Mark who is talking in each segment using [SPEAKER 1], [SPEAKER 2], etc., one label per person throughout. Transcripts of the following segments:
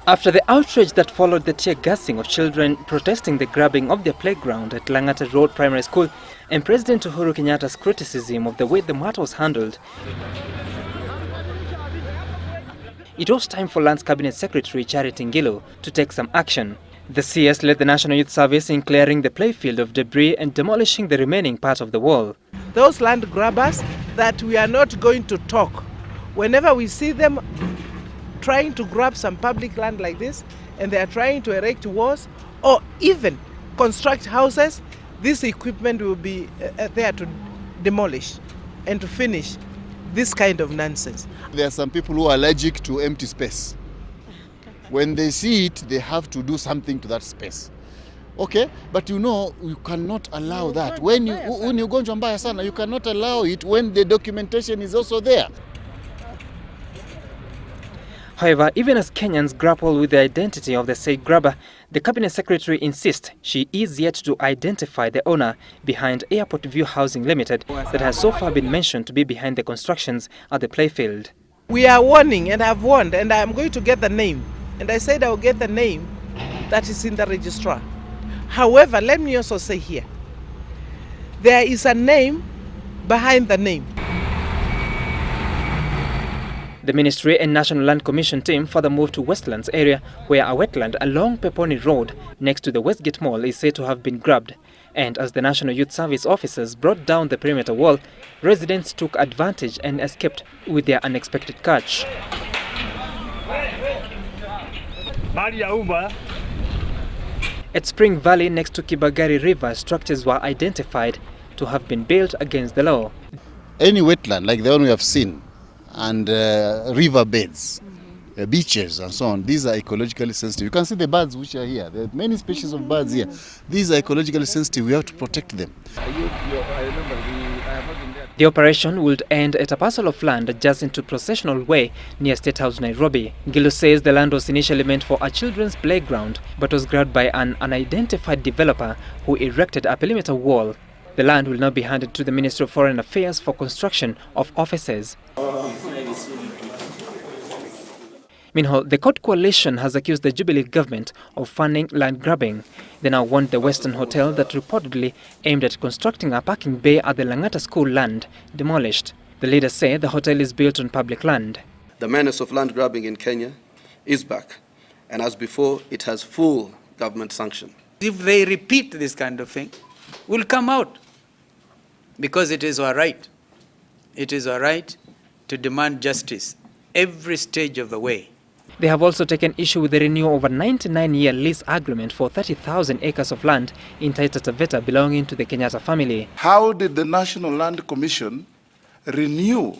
[SPEAKER 1] After the outrage that followed the tear gassing of children protesting the grabbing of their playground at Langata Road Primary School and President Uhuru Kenyatta's criticism of the way the matter was handled, it was time for Land's Cabinet Secretary Charity Ngilu to take some action. The CS led the National Youth Service in clearing the playfield of debris and demolishing the remaining part of the wall.
[SPEAKER 2] Those land grabbers that we are not going to talk. Whenever we see them trying to grab some public land like this, and they are trying to erect walls or even construct houses, this equipment will be there to demolish and to finish this kind of nonsense.
[SPEAKER 3] There are some people who are allergic to empty space. When they see it, they have to do something to that space. Okay, but you know, you cannot allow that. When you ugonjwa mbaya sana, you cannot allow it when the documentation is also there.
[SPEAKER 1] However, even as Kenyans grapple with the identity of the said grabber, the Cabinet Secretary insists she is yet to identify the owner behind Airport View Housing Limited that has so far been mentioned to be behind the constructions at the playfield.
[SPEAKER 2] We are warning, and I've warned, and I'm going to get the name. And I said I'll get the name that is in the registrar. However, let me also say here, there is a name behind the name.
[SPEAKER 1] The Ministry and National Land Commission team further moved to Westlands area, where a wetland along Peponi Road next to the Westgate Mall is said to have been grabbed. And as the National Youth Service officers brought down the perimeter wall, residents took advantage and escaped with their unexpected catch. At Spring Valley next to Kibagari River, structures were identified to have been built against the law.
[SPEAKER 3] Any wetland like the one we have seen, and river beds, beaches and so on, these are ecologically sensitive. You can see the birds which are here. There are many species of birds here. These are ecologically sensitive. We have to protect them.
[SPEAKER 1] The operation would end at a parcel of land adjacent to Processional Way near State House, Nairobi. Ngilu says the land was initially meant for a children's playground but was grabbed by an unidentified developer who erected a perimeter wall. The land will now be handed to the Ministry of Foreign Affairs for construction of offices. Meanwhile, the court coalition has accused the Jubilee government of funding land grabbing. They now want the Western Hotel that reportedly aimed at constructing a parking bay at the Langata school land demolished. The leaders say the hotel is built on public land.
[SPEAKER 4] The menace of land grabbing in Kenya is back, and as before, it has full government sanction.
[SPEAKER 5] If they repeat this kind of thing, we'll come out, because it is our right. It is our right to demand justice every stage of the way.
[SPEAKER 1] They have also taken issue with the renewal of a 99-year lease agreement for 30,000 acres of land in Taita Taveta belonging to the Kenyatta family.
[SPEAKER 6] How did the National Land Commission renew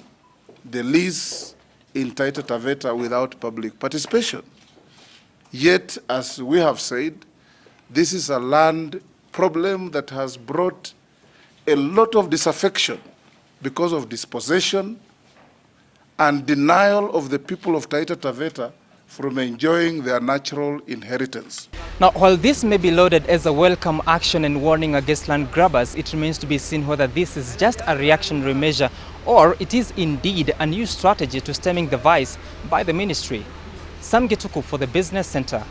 [SPEAKER 6] the lease in Taita Taveta without public participation? Yet, as we have said, this is a land problem that has brought a lot of disaffection because of dispossession and denial of the people of Taita Taveta from enjoying their natural inheritance.
[SPEAKER 1] Now, while this may be lauded as a welcome action and warning against land grabbers, it remains to be seen whether this is just a reactionary measure or it is indeed a new strategy to stemming the vice by the ministry. Gituku for the Business Center.